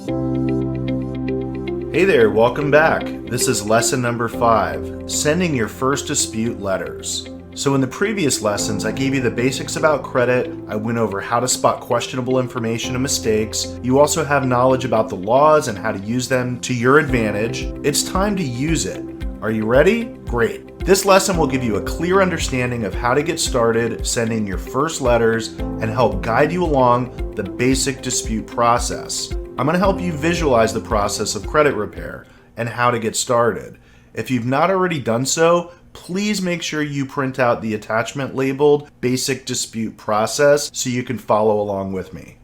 Hey there, welcome back. This is lesson number 5, sending your first dispute letters. So in the previous lessons, I gave you the basics about credit. I went over how to spot questionable information and mistakes. You also have knowledge about the laws and how to use them to your advantage. It's time to use it. Are you ready? Great. This lesson will give you a clear understanding of how to get started sending your first letters and help guide you along the basic dispute process. I'm going to help you visualize the process of credit repair and how to get started. If you've not already done so, please make sure you print out the attachment labeled Basic Dispute Process so you can follow along with me.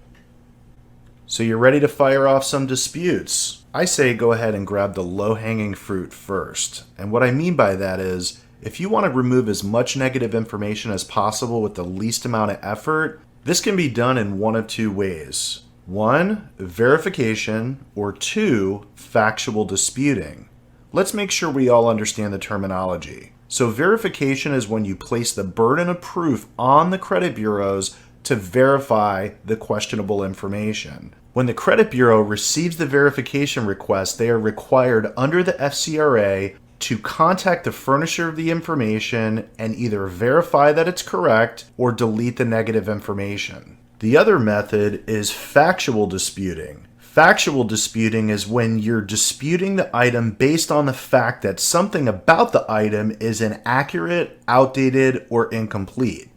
So you're ready to fire off some disputes. I say go ahead and grab the low-hanging fruit first. And what I mean by that is, if you want to remove as much negative information as possible with the least amount of effort, this can be done in one of two ways. 1, verification, or 2, factual disputing. Let's make sure we all understand the terminology. So verification is when you place the burden of proof on the credit bureaus to verify the questionable information. When the credit bureau receives the verification request, they are required under the FCRA to contact the furnisher of the information and either verify that it's correct or delete the negative information. The other method is factual disputing. Factual disputing is when you're disputing the item based on the fact that something about the item is inaccurate, outdated, or incomplete.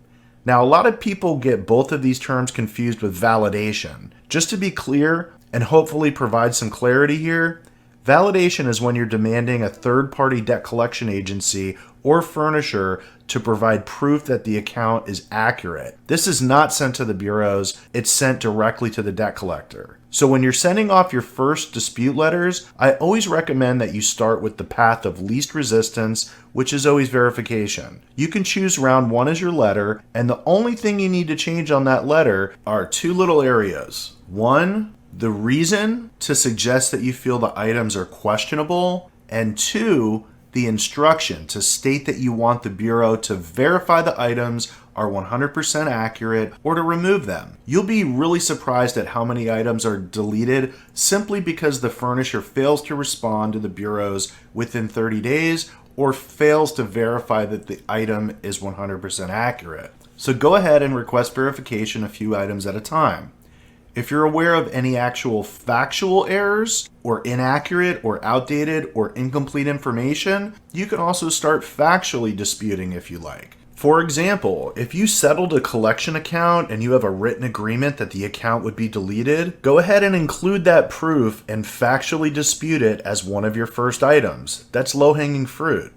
Now, a lot of people get both of these terms confused with validation. Just to be clear and hopefully provide some clarity here, validation is when you're demanding a third-party debt collection agency or furnisher to provide proof that the account is accurate. This is not sent to the bureaus, it's sent directly to the debt collector. So when you're sending off your first dispute letters, I always recommend that you start with the path of least resistance, which is always verification. You can choose round 1 as your letter, and the only thing you need to change on that letter are 2 little areas. 1, the reason to suggest that you feel the items are questionable, and 2, the instruction to state that you want the bureau to verify the items are 100% accurate or to remove them. You'll be really surprised at how many items are deleted simply because the furnisher fails to respond to the bureaus within 30 days or fails to verify that the item is 100% accurate. So go ahead and request verification a few items at a time. If you're aware of any actual factual errors or inaccurate or outdated or incomplete information, you can also start factually disputing if you like. For example, if you settled a collection account and you have a written agreement that the account would be deleted, go ahead and include that proof and factually dispute it as one of your first items. That's low-hanging fruit.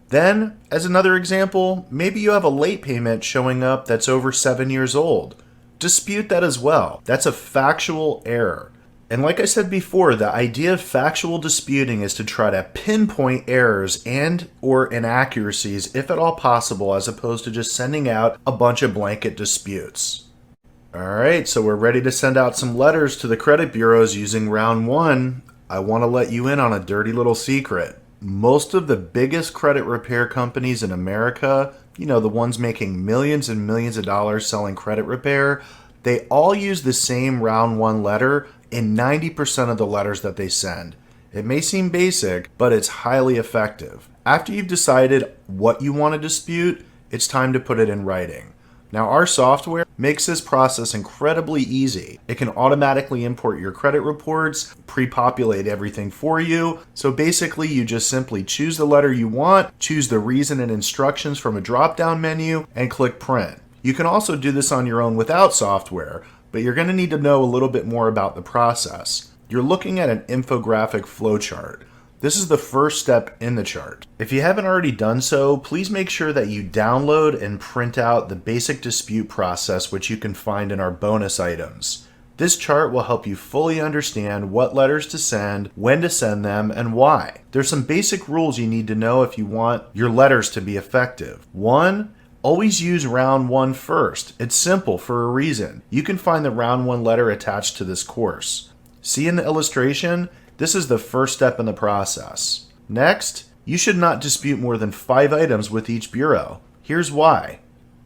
Then, as another example, maybe you have a late payment showing up that's over 7 years old. Dispute that as well. That's a factual error. And like I said before, the idea of factual disputing is to try to pinpoint errors and or inaccuracies if at all possible, as opposed to just sending out a bunch of blanket disputes. Alright, so we're ready to send out some letters to the credit bureaus using round 1. I want to let you in on a dirty little secret. Most of the biggest credit repair companies in America, the ones making millions and millions of dollars selling credit repair, they all use the same round 1 letter in 90% of the letters that they send. It may seem basic, but it's highly effective. After you've decided what you want to dispute, it's time to put it in writing. Now, our software makes this process incredibly easy. It can automatically import your credit reports, pre-populate everything for you. So basically, you just simply choose the letter you want, choose the reason and instructions from a drop-down menu, and click print. You can also do this on your own without software, but you're going to need to know a little bit more about the process. You're looking at an infographic flowchart. This is the first step in the chart. If you haven't already done so, please make sure that you download and print out the basic dispute process, which you can find in our bonus items. This chart will help you fully understand what letters to send, when to send them, and why. There's some basic rules you need to know if you want your letters to be effective. 1, always use round 1 first. It's simple for a reason. You can find the round 1 letter attached to this course. See in the illustration? This is the first step in the process. Next, you should not dispute more than 5 items with each bureau. Here's why.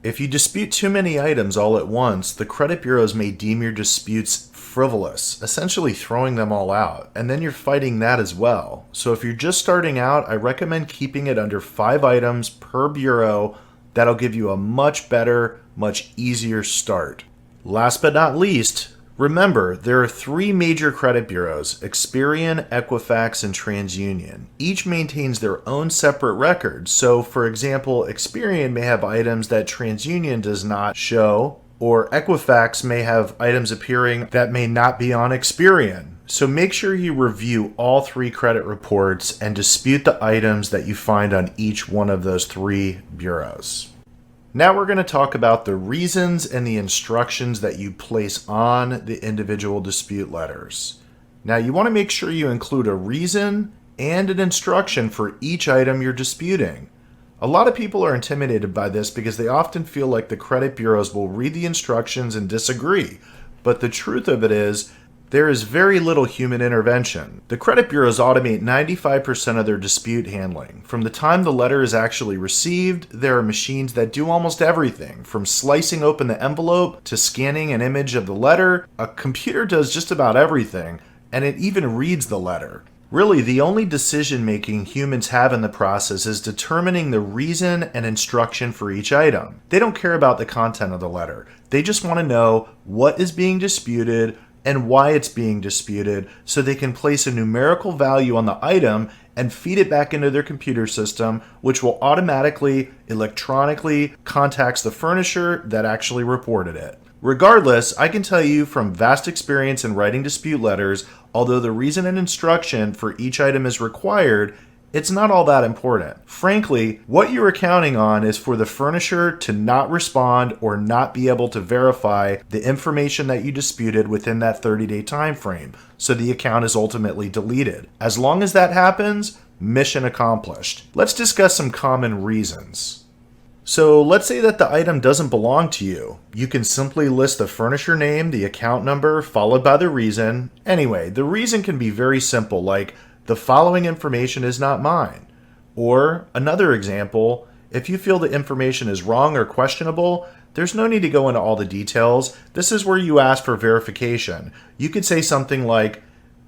If you dispute too many items all at once, the credit bureaus may deem your disputes frivolous, essentially throwing them all out, and then you're fighting that as well. So if you're just starting out, I recommend keeping it under 5 items per bureau. That'll give you a much better, much easier start. Last but not least, remember, there are 3 major credit bureaus: Experian, Equifax, and TransUnion. Each maintains their own separate records. So, for example, Experian may have items that TransUnion does not show, or Equifax may have items appearing that may not be on Experian. So make sure you review all 3 credit reports and dispute the items that you find on each one of those 3 bureaus. Now we're going to talk about the reasons and the instructions that you place on the individual dispute letters. Now you want to make sure you include a reason and an instruction for each item you're disputing. A lot of people are intimidated by this because they often feel like the credit bureaus will read the instructions and disagree. But the truth of it is, there is very little human intervention. The credit bureaus automate 95% of their dispute handling. From the time the letter is actually received, there are machines that do almost everything, from slicing open the envelope to scanning an image of the letter. A computer does just about everything, and it even reads the letter. Really, the only decision-making humans have in the process is determining the reason and instruction for each item. They don't care about the content of the letter. They just want to know what is being disputed and why it's being disputed, so they can place a numerical value on the item and feed it back into their computer system, which will automatically, electronically contacts the furnisher that actually reported it. Regardless, I can tell you from vast experience in writing dispute letters, although the reason and instruction for each item is required, it's not all that important. Frankly, what you are counting on is for the furnisher to not respond or not be able to verify the information that you disputed within that 30-day time frame, so the account is ultimately deleted. As long as that happens, mission accomplished. Let's discuss some common reasons. So let's say that the item doesn't belong to you. You can simply list the furnisher name, the account number, followed by the reason. Anyway, the reason can be very simple, like, the following information is not mine. Or another example, if you feel the information is wrong or questionable, there's no need to go into all the details. This is where you ask for verification. You could say something like,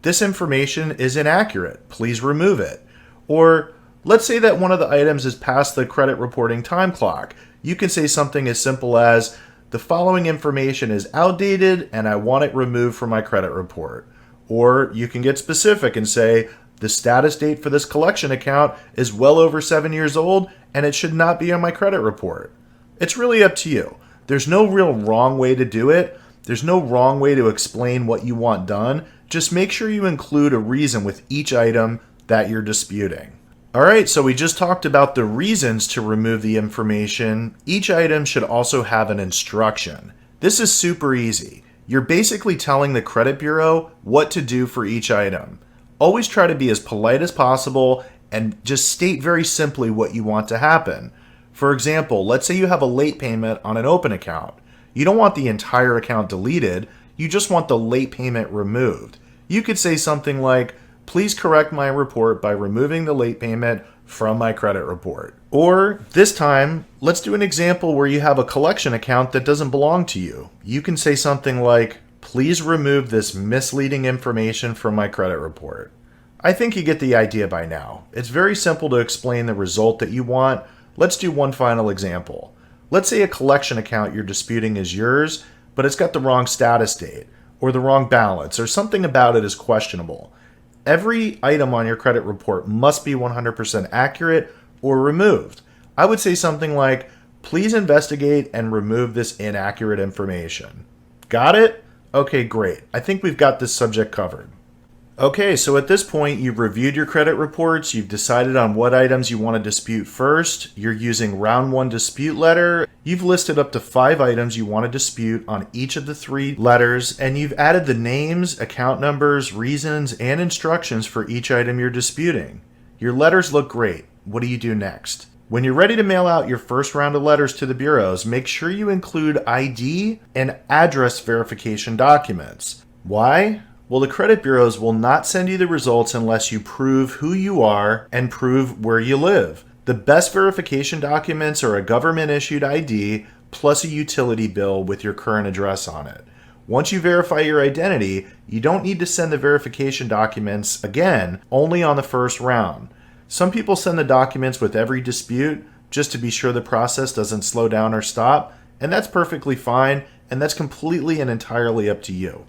this information is inaccurate, please remove it. Or let's say that one of the items is past the credit reporting time clock. You can say something as simple as, the following information is outdated and I want it removed from my credit report. Or you can get specific and say, the status date for this collection account is well over 7 years old and it should not be on my credit report. It's really up to you. There's no real wrong way to do it. There's no wrong way to explain what you want done. Just make sure you include a reason with each item that you're disputing. Alright, so we just talked about the reasons to remove the information. Each item should also have an instruction. This is super easy. You're basically telling the credit bureau what to do for each item. Always try to be as polite as possible and just state very simply what you want to happen. For example, let's say you have a late payment on an open account. You don't want the entire account deleted, you just want the late payment removed. You could say something like, please correct my report by removing the late payment from my credit report. Or this time, let's do an example where you have a collection account that doesn't belong to you. You can say something like, please remove this misleading information from my credit report. I think you get the idea by now. It's very simple to explain the result that you want. Let's do one final example. Let's say a collection account you're disputing is yours, but it's got the wrong status date, or the wrong balance, or something about it is questionable. Every item on your credit report must be 100% accurate or removed. I would say something like, please investigate and remove this inaccurate information. Got it? Okay, great. I think we've got this subject covered. Okay, so at this point, you've reviewed your credit reports, you've decided on what items you want to dispute first, you're using round 1 dispute letter, you've listed up to 5 items you want to dispute on each of the 3 letters, and you've added the names, account numbers, reasons, and instructions for each item you're disputing. Your letters look great. What do you do next? When you're ready to mail out your first round of letters to the bureaus, make sure you include ID and address verification documents. Why? Well, the credit bureaus will not send you the results unless you prove who you are and prove where you live. The best verification documents are a government-issued ID plus a utility bill with your current address on it. Once you verify your identity, you don't need to send the verification documents again, only on the first round. Some people send the documents with every dispute just to be sure the process doesn't slow down or stop, and that's perfectly fine, and that's completely and entirely up to you.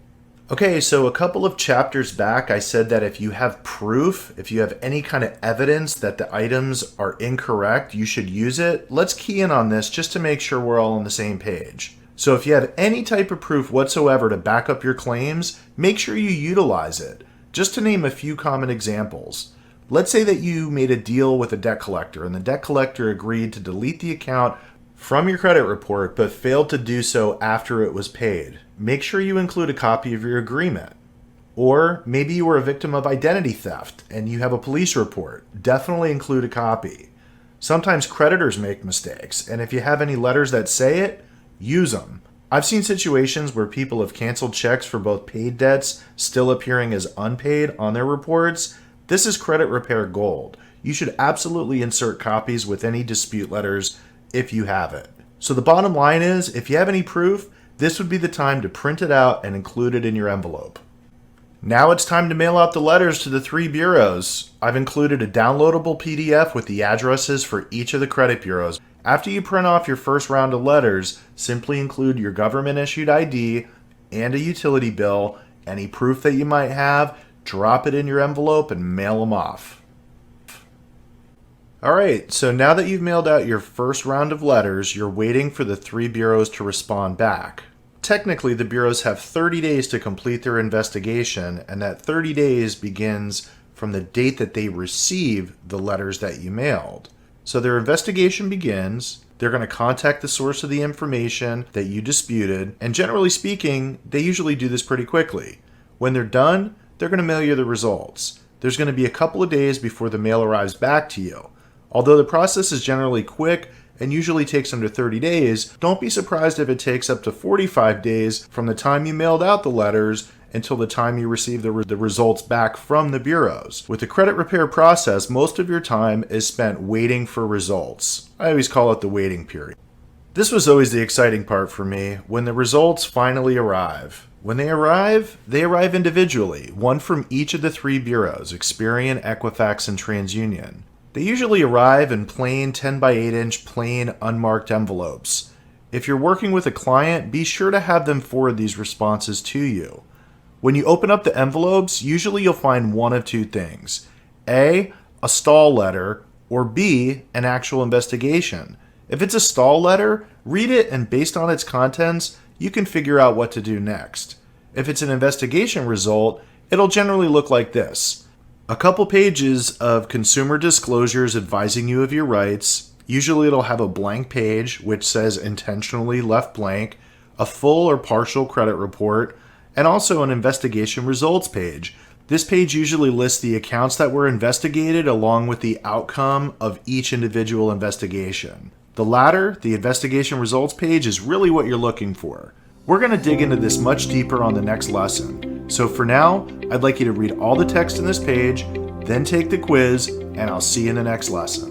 Okay, so a couple of chapters back, I said that if you have proof, if you have any kind of evidence that the items are incorrect, you should use it. Let's key in on this just to make sure we're all on the same page. So if you have any type of proof whatsoever to back up your claims, make sure you utilize it. Just to name a few common examples. Let's say that you made a deal with a debt collector and the debt collector agreed to delete the account from your credit report but failed to do so after it was paid. Make sure you include a copy of your agreement. Or maybe you were a victim of identity theft and you have a police report. Definitely include a copy. Sometimes creditors make mistakes, and if you have any letters that say it, use them. I've seen situations where people have canceled checks for both paid debts still appearing as unpaid on their reports. This is credit repair gold. You should absolutely insert copies with any dispute letters if you have it. So the bottom line is, if you have any proof, this would be the time to print it out and include it in your envelope. Now it's time to mail out the letters to the 3 bureaus. I've included a downloadable PDF with the addresses for each of the credit bureaus. After you print off your first round of letters, simply include your government-issued ID and a utility bill, any proof that you might have, drop it in your envelope and mail them off. Alright, so now that you've mailed out your first round of letters, you're waiting for the 3 bureaus to respond back. Technically, the bureaus have 30 days to complete their investigation, and that 30 days begins from the date that they receive the letters that you mailed. So their investigation begins, they're going to contact the source of the information that you disputed, and generally speaking, they usually do this pretty quickly. When they're done, they're going to mail you the results. There's going to be a couple of days before the mail arrives back to you. Although the process is generally quick and usually takes under 30 days, don't be surprised if it takes up to 45 days from the time you mailed out the letters until the time you receive the results back from the bureaus. With the credit repair process, most of your time is spent waiting for results. I always call it the waiting period. This was always the exciting part for me, when the results finally arrive. When they arrive individually, one from each of the 3 bureaus, Experian, Equifax, and TransUnion. They usually arrive in plain 10 by 8 inch plain unmarked envelopes. If you're working with a client, be sure to have them forward these responses to you. When you open up the envelopes, usually you'll find one of two things. A stall letter, or B, an actual investigation. If it's a stall letter, read it and based on its contents, you can figure out what to do next. If it's an investigation result, it'll generally look like this. A couple pages of consumer disclosures advising you of your rights. Usually it'll have a blank page which says intentionally left blank, a full or partial credit report, and also an investigation results page. This page usually lists the accounts that were investigated along with the outcome of each individual investigation. The latter, the investigation results page, is really what you're looking for. We're going to dig into this much deeper on the next lesson. So for now, I'd like you to read all the text in this page, then take the quiz, and I'll see you in the next lesson.